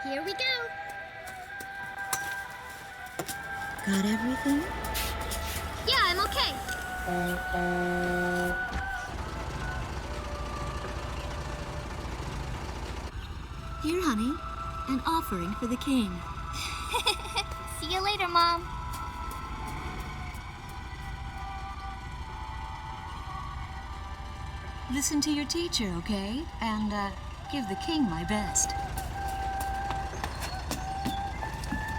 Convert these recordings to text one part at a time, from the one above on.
Here we go. Got everything? Yeah, I'm okay. Here, honey. An offering for the king. See you later, Mom. Listen to your teacher, okay? And, give the king my best.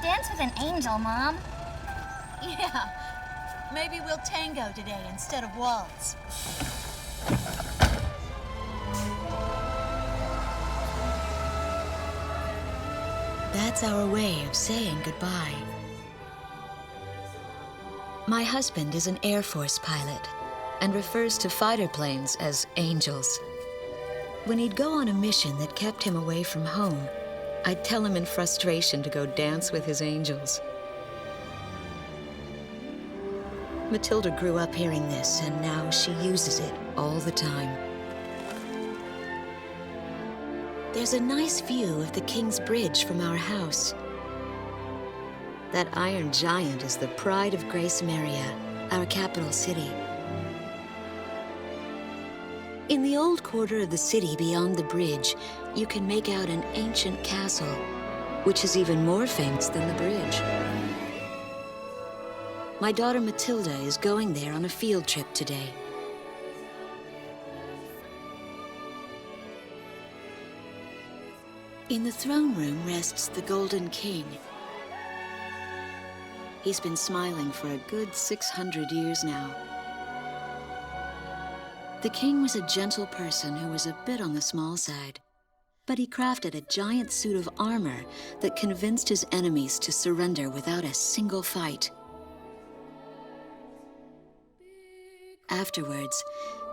Dance with an angel, Mom. Yeah. Maybe we'll tango today instead of waltz. That's our way of saying goodbye. My husband is an Air Force pilot and refers to fighter planes as angels. When he'd go on a mission that kept him away from home, I'd tell him in frustration to go dance with his angels. Matilda grew up hearing this, and now she uses it all the time. There's a nice view of the King's Bridge from our house. That iron giant is the pride of Grace Maria, our capital city. In the old quarter of the city beyond the bridge, you can make out an ancient castle, which is even more famous than the bridge. My daughter Matilda is going there on a field trip today. In the throne room rests the Golden King. He's been smiling for a good 600 years now. The king was a gentle person who was a bit on the small side, but he crafted a giant suit of armor that convinced his enemies to surrender without a single fight. Afterwards,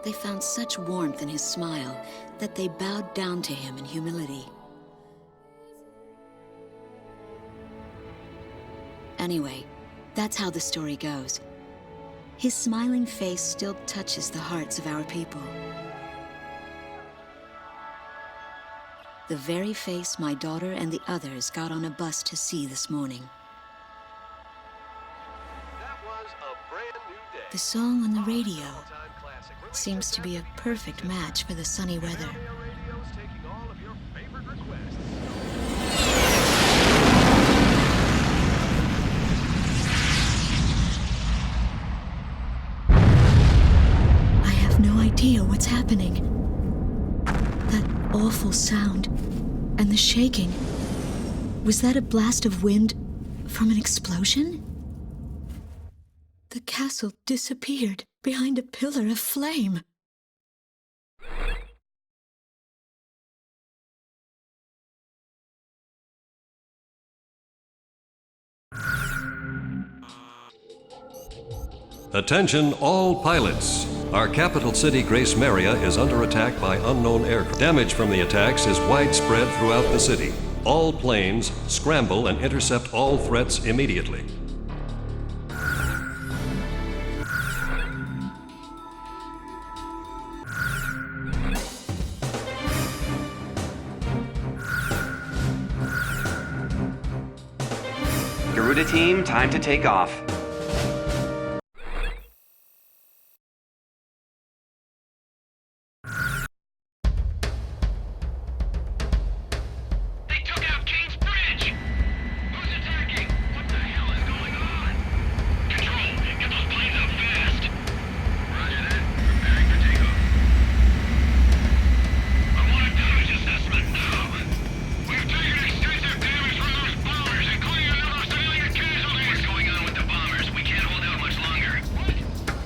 they found such warmth in his smile that they bowed down to him in humility. Anyway, that's how the story goes. His smiling face still touches the hearts of our people. The very face my daughter and the others got on a bus to see this morning. That was a brand new day. The song on the radio seems to be a perfect match for the sunny weather. Radio's taking all of your favorite requests. I have no idea what's happening. That awful sound and the shaking. Was that a blast of wind from an explosion? The castle disappeared behind a pillar of flame. Attention all pilots. Our capital city, Grace Maria, is under attack by unknown aircraft. Damage from the attacks is widespread throughout the city. All planes scramble and intercept all threats immediately. Garuda team, time to take off. They took out King's Bridge! Who's attacking? What the hell is going on? Control, get those planes up fast. Roger that. Preparing for takeoff. I want a damage assessment now. We've taken extensive damage from those bombers, including a number of civilian casualties. What's going on with the bombers? We can't hold out much longer. What?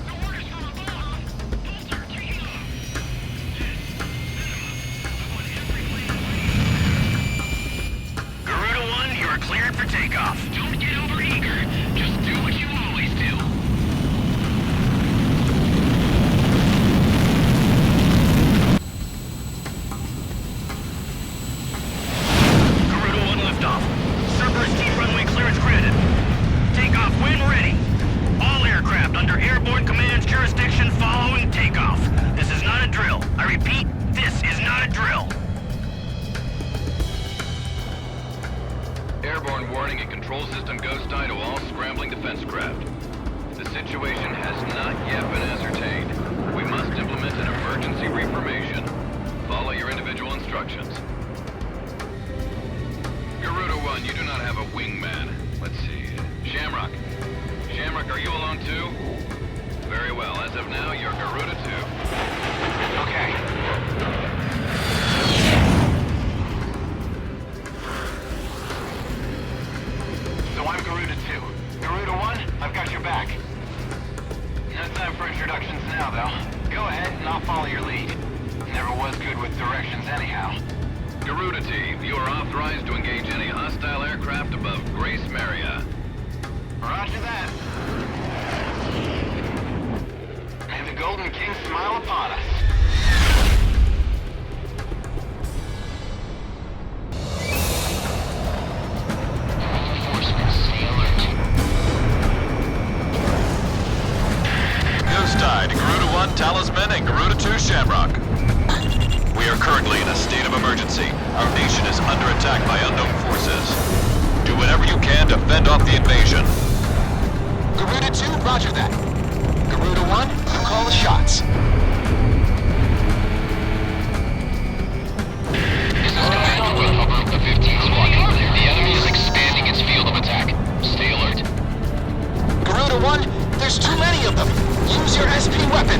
The orders from above. Bolter, take it off. Garuda 1, you are cleared for takeoff. Don't get overeager. Just do what you always do. Garuda 1 liftoff. Cerberus team runway clearance granted. Takeoff when ready. All aircraft under airborne command's jurisdiction following takeoff. This is not a drill. I repeat, this is not a drill. fleet. Never was good with directions anyhow. Garuda team, you are authorized to engage any hostile aircraft above Grace Maria. Roger that. May the Golden King smile upon us. Goose Tide, Garuda 1 Talisman, and Garuda 2 Shamrock. We are currently in a state of emergency. Our nation is under attack by unknown forces. Do whatever you can to fend off the invasion. Garuda 2, roger that. Garuda 1, you call the shots. This is Command 12 of the 15th Squadron. The enemy is expanding its field of attack. Stay alert. Garuda 1, there's too many of them. Use your SP weapon.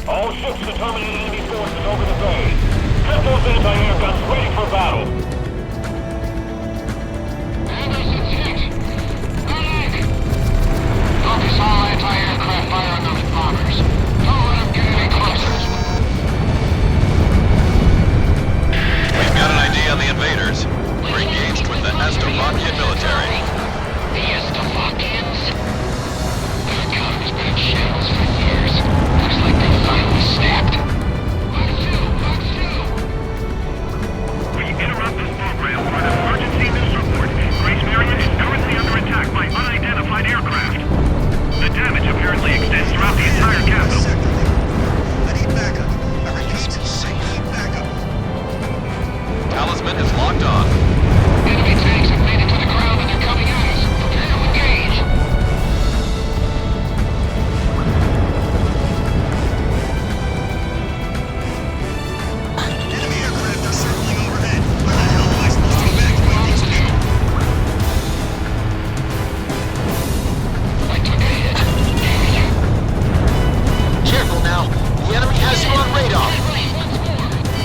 All ships to terminate enemy forces over the bay. Set those anti-air guns ready for battle. Anderson 6. Medic! Focus all anti-aircraft fire on those bombers. Don't let them get any closer. We've got an idea on the invaders. We're engaged with the Astavakian military. The Estavakians? Their economy's been in shambles for years. Looks like they finally snapped. We interrupt this program for an emergency news report. Grace Maria is currently under attack by unidentified aircraft. The damage apparently extends throughout the entire capital. I need backup. I repeat, safe backup. Talisman is locked on. Enemy tanks have made it to the ground and they're coming at us. Prepare to engage. Enemy aircraft are circling overhead. Where the hell am I supposed to evacuate these people? I took a hit. Careful now. The enemy has you on radar.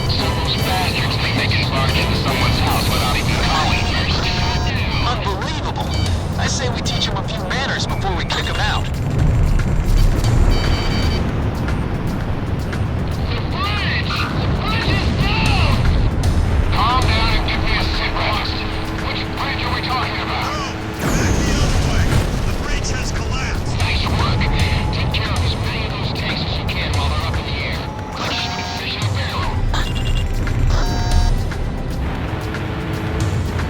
So those bastards think they can barge into someone's house without even calling first. Unbelievable. I say we teach them a few manners before we kick them out. The bridge! The bridge is down! Calm down and give me a sit rest. Which bridge are we talking about? Back the other way. The bridge has collapsed. Nice work. Take care of as many of those tanks as you can while they're up in the air. Like shooting fish in a barrel.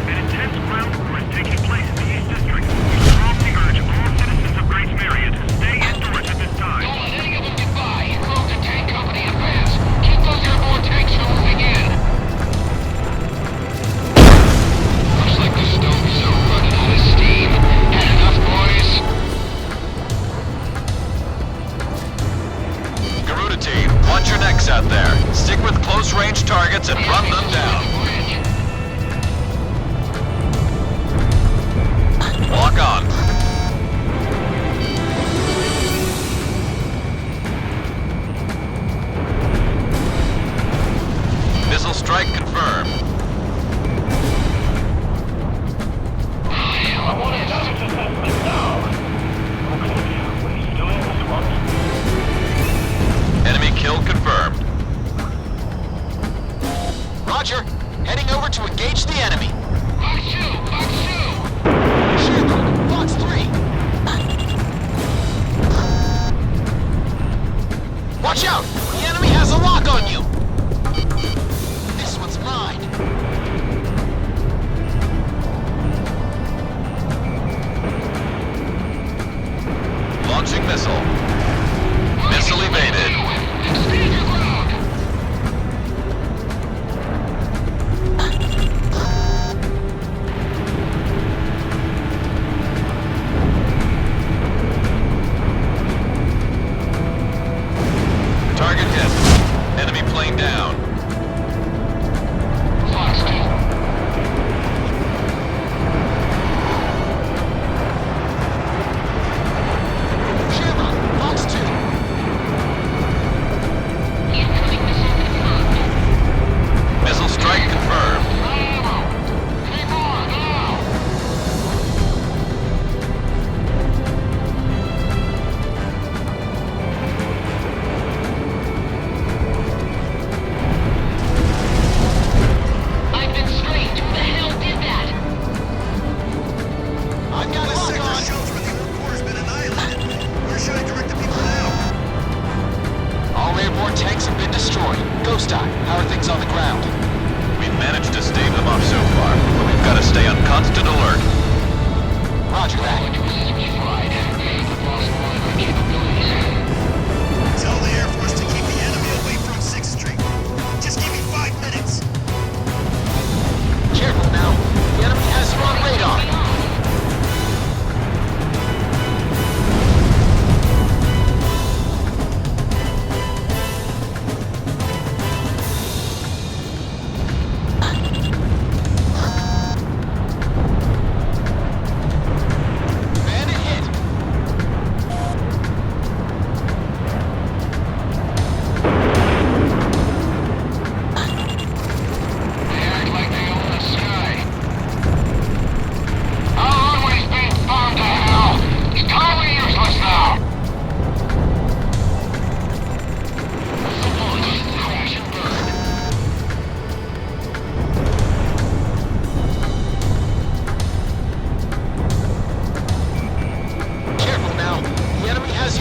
An intense ground war is taking place in the East District. We strongly urge all citizens of Grace Maria to stay indoors at this time. Don't let any of them get by. Rogue and tank company advance. Keep those airborne tanks from moving in. Looks like the stoves are running out of steam. Had enough, boys? Garuda team, watch your necks out there. Stick with close-range targets and run them down. Lock on. Missile strike confirmed. I want a damage assessment now. Okay, we still in this one. Enemy kill confirmed. Roger. Heading over to engage the enemy. Fox 2! Fox 2! Shamrock, Fox 3. Watch out! The enemy has a lock on you! This one's mine. Launching missile. Missile evaded. Stand your ground! Target hit. Enemy plane down. Fox 2. Shamrock, Fox 2.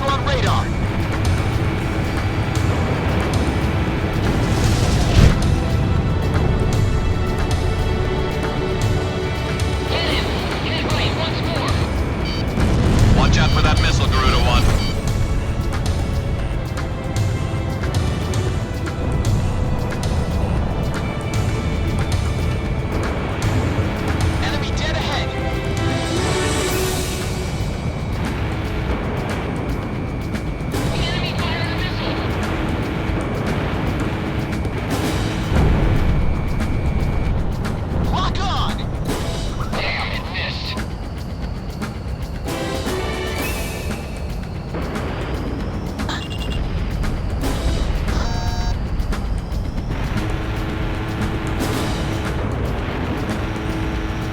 are on radar. Hit him! Hit right once more! Watch out for that missile, Garuda 1. Enemy dead ahead. The enemy fired a missile! Lock on. Damn, it missed!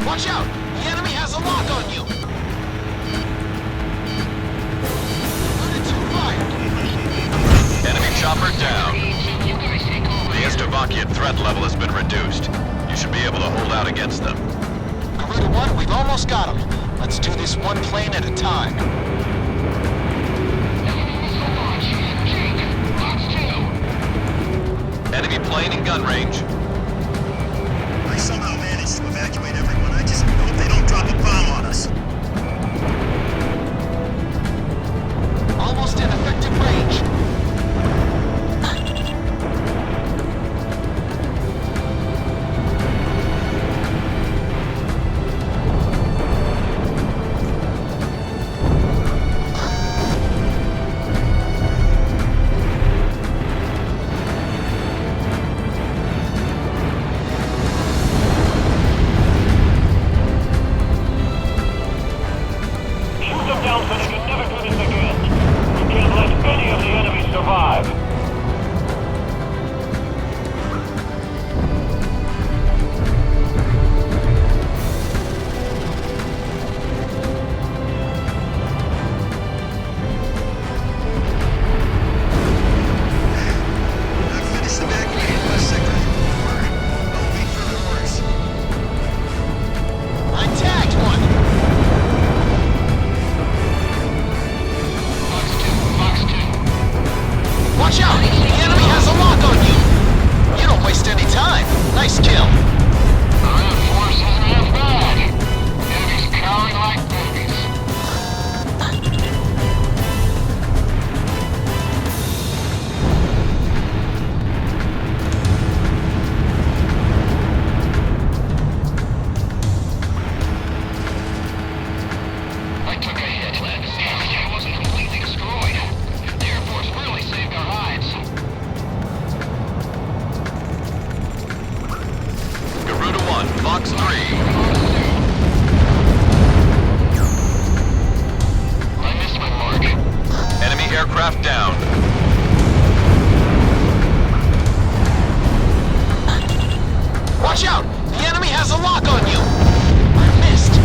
Watch out! The enemy has a lock on you! Garuda 2 fired! Enemy chopper down. You guys take over. The Estovakian threat level has been reduced. You should be able to hold out against them. Garuda 1, we've almost got him. Let's do this one plane at a time. Enemy missile launch. Jake, Fox 2. Enemy plane in gun range. I somehow managed to evacuate everyone. I just hope they don't drop a bomb on us. Almost in effective range. Shoot them down so they can never do this again. We can't let any of the enemy survive. I've finished evacuating West Sector 4. I'll wait for orders. I tagged one! Fox 2. Watch out! The enemy has a lock on you! You don't waste any time. Nice kill. Ground force isn't half bad. Enemies cowering like babies. I took a hit. I wasn't completely destroyed. The Air Force really saved our lives. Garuda 1, Fox 3. I missed my mark. Enemy aircraft down. Watch out! The enemy has a lock on you! I missed.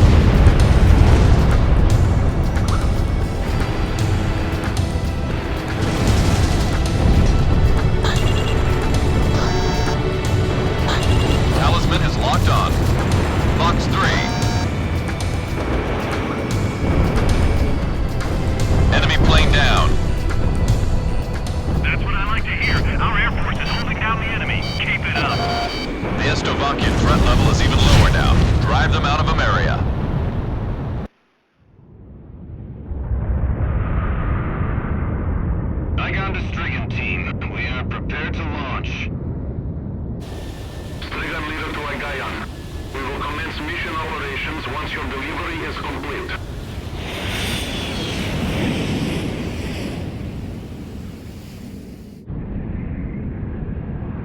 Talisman is locked on. Fox 3. Enemy plane down. That's what I like to hear. Our Air Force is holding down the enemy. Keep it up. The Estovakian threat level is even lower now. Drive them out of Ameria. Igon to Strigan team. We are prepared to launch. Strigan leader to Igayan. We will commence mission operations once your delivery is complete.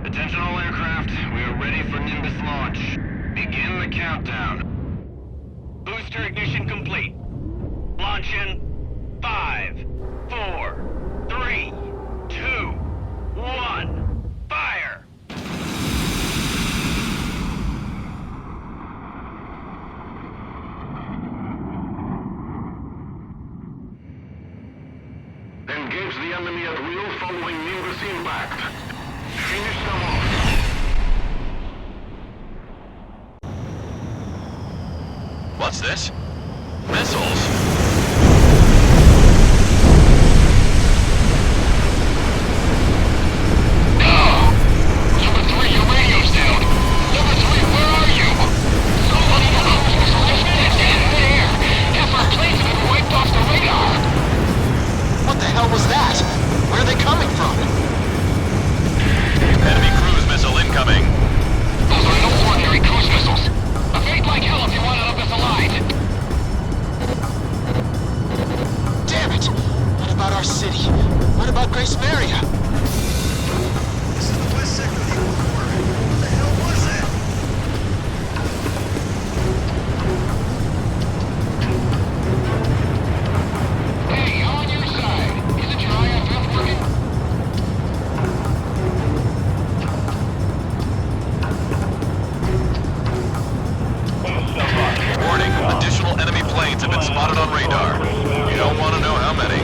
Attention all aircraft. We are ready for Nimbus launch. Begin the countdown. Booster ignition complete. Launch in 5, 4, 3, 2, 1. Fire! Engage the enemy at will following Nimbus impact. Finish them off. What's this? Missiles? that? Where are they coming from? Enemy cruise missile incoming. Those are no ordinary cruise missiles. Evade like hell if you want out of this alive. Damn it! What about our city? What about Grace Maria? This is the west sector of the old quarter. What the hell was that? Hey, I'm on your side. Isn't your IFF working? Warning, additional enemy planes have been spotted on radar. You don't want to know how many.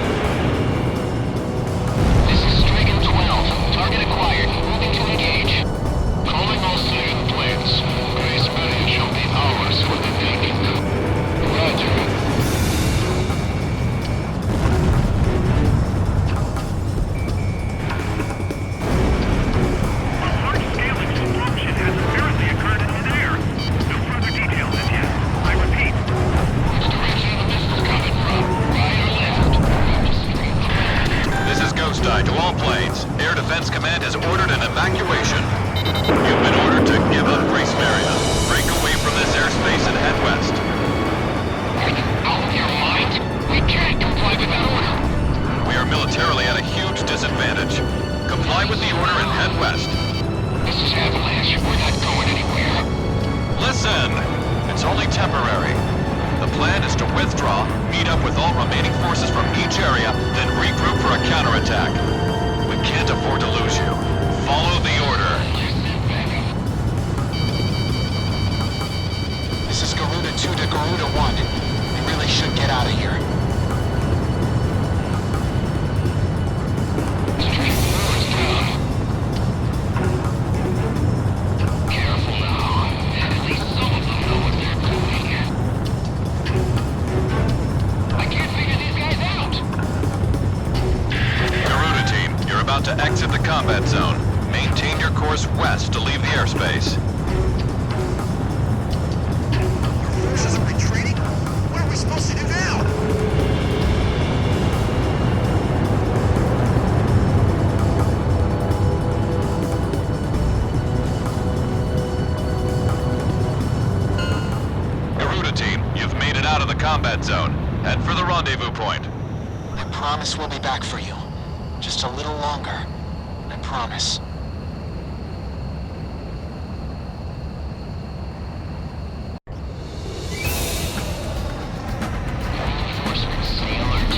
This is Strigan 12. Target acquired. Moving to engage. Calling all civilian planes. Grace Maria shall be ours for the taking. Roger. A large-scale explosion has apparently occurred in midair. No further details as yet. I repeat, Which direction are the missiles coming from? Right or left? Street. This is Ghost Eye to all planes. Air Defense Command has ordered an evacuation. You've been ordered to give up Grace Maria. Break away from this airspace and head west. Are you out of your mind? We can't comply with that order. We are militarily at a huge disadvantage. Comply with the order and head west. This is Avalanche. We're not going anywhere. Listen! It's only temporary. The plan is to withdraw, meet up with all remaining forces from each area, then regroup for a counterattack. We can't afford to lose you. Follow the order. This is Garuda 2 to Garuda 1. We really should get out of here. Street 4 is down. Careful now. At least some of them know what they're doing. I can't figure these guys out. Garuda team, you're about to exit the combat zone. Maintain your course west to leave the airspace. Our forces are retreating? What are we supposed to do now? Garuda team, you've made it out of the combat zone. Head for the rendezvous point. I promise we'll be back for you. Just a little longer. I promise. Reinforcements, stay alert.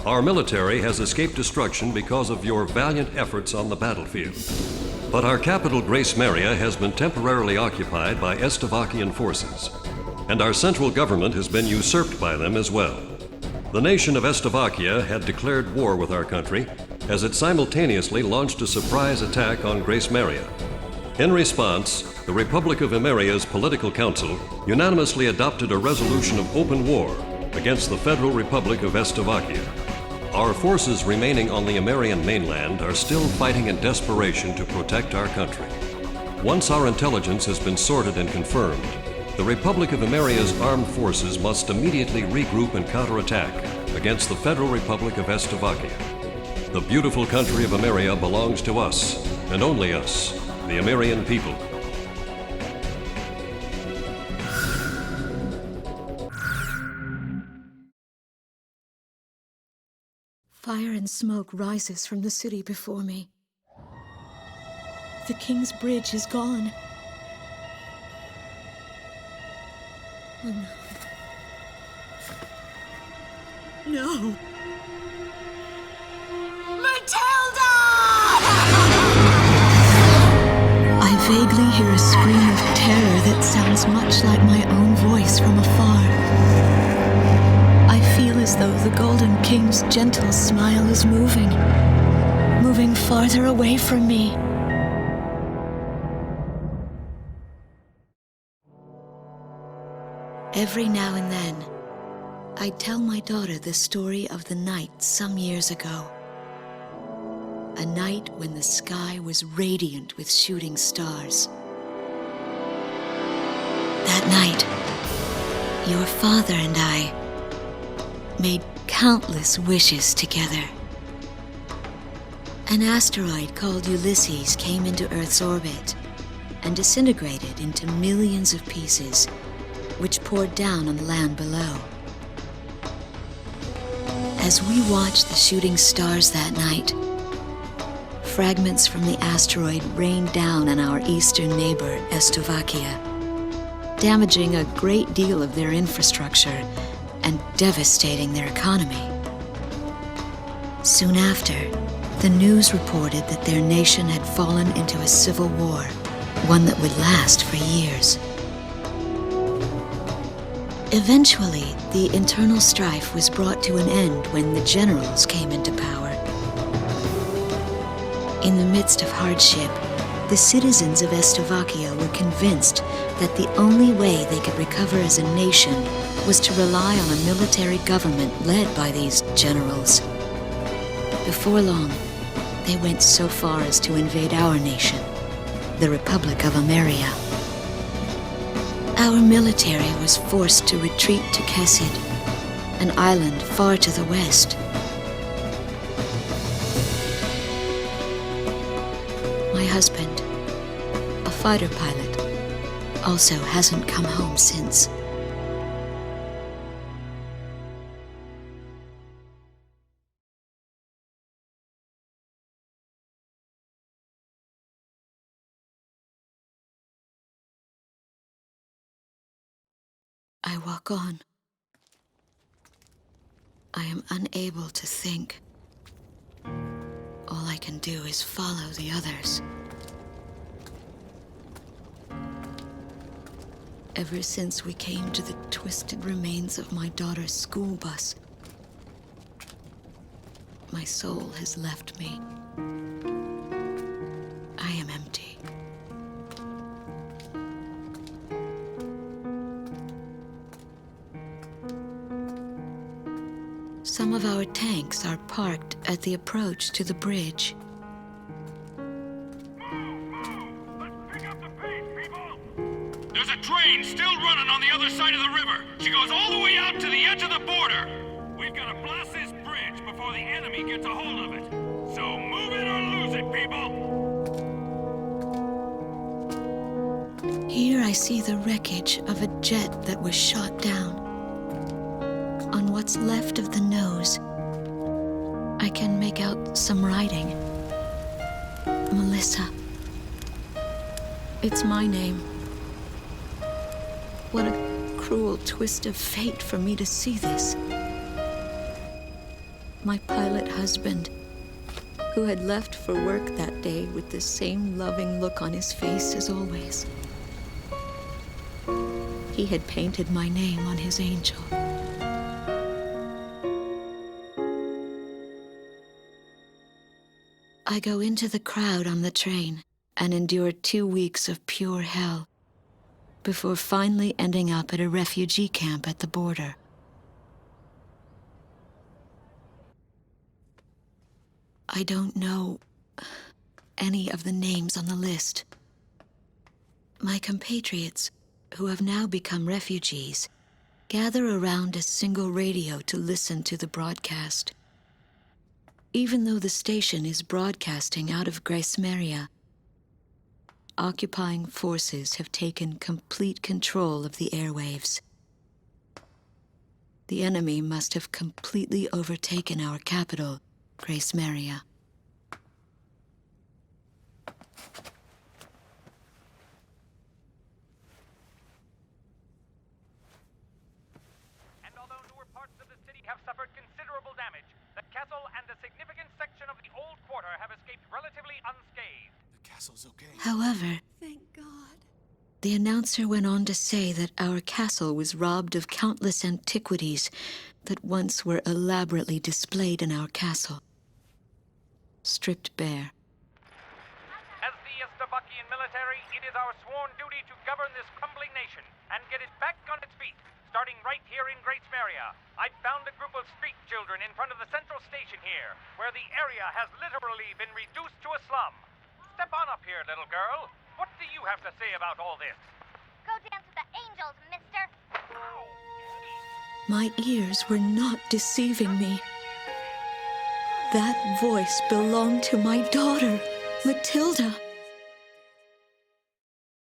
Our military has escaped destruction because of your valiant efforts on the battlefield. But our capital, Grace Maria, has been temporarily occupied by Estavakian forces, and our central government has been usurped by them as well. The nation of Estavakia had declared war with our country as it simultaneously launched a surprise attack on Grace Maria. In response, the Republic of Emeria's Political Council unanimously adopted a resolution of open war against the Federal Republic of Estavakia. Our forces remaining on the Emerian mainland are still fighting in desperation to protect our country. Once our intelligence has been sorted and confirmed, the Republic of Emeria's armed forces must immediately regroup and counterattack against the Federal Republic of Estavakia. The beautiful country of Emeria belongs to us, and only us, the Emerian people. Fire and smoke rises from the city before me. The King's Bridge is gone. Oh no. No! Matilda! I vaguely hear a scream of terror that sounds much like my own voice from afar. I feel as though the Golden King's gentle smile is moving farther away from me. Every now and then, I tell my daughter the story of the night some years ago. A night when the sky was radiant with shooting stars. That night, Your father and I made countless wishes together. An asteroid called Ulysses came into Earth's orbit and disintegrated into millions of pieces, which poured down on the land below. As we watched the shooting stars that night, fragments from the asteroid rained down on our eastern neighbor, Estovakia, damaging a great deal of their infrastructure and devastating their economy. Soon after, the news reported that their nation had fallen into a civil war, one that would last for years. Eventually, the internal strife was brought to an end when the generals came into power. In the midst of hardship, the citizens of Estovakia were convinced that the only way they could recover as a nation was to rely on a military government led by these generals. Before long, they went so far as to invade our nation, the Republic of Ameria. Our military was forced to retreat to Kesid, an island far to the west. My husband, a fighter pilot, also hasn't come home since. I walk on. I am unable to think. All I can do is follow the others. Ever since we came to the twisted remains of my daughter's school bus, my soul has left me. I am empty. Some of our tanks are parked at the approach to the bridge. There's a train still running on the other side of the river. She goes all the way out to the edge of the border. We've got to blast this bridge before the enemy gets a hold of it. So move it or lose it, people. Here I see the wreckage of a jet that was shot down. On what's left of the nose, I can make out some writing. Melissa. It's my name. What a cruel twist of fate for me to see this. My pilot husband, who had left for work that day with the same loving look on his face as always. He had painted my name on his angel. I go into the crowd on the train and endure 2 weeks of pure hell before finally ending up at a refugee camp at the border. I don't know any of the names on the list. My compatriots, who have now become refugees, gather around a single radio to listen to the broadcast. Even though the station is broadcasting out of Grace Maria, occupying forces have taken complete control of the airwaves. The enemy must have completely overtaken our capital, Grace Maria. And although newer parts of the city have suffered considerable damage, the castle and a significant section of the old quarter have escaped relatively unscathed. The castle's okay. However, Thank God. the announcer went on to say that our castle was robbed of countless antiquities that once were elaborately displayed in our castle. Stripped bare. As the Estovakian military, it is our sworn duty to govern this crumbling nation and get it back on its feet, starting right here in Grace Maria. I've found a group of street children in front of the central station here, where the area has literally been reduced to a slum. Step on up here, little girl. What do you have to say about all this? Go dance with the angels, mister. My ears were not deceiving me. That voice belonged to my daughter, Matilda.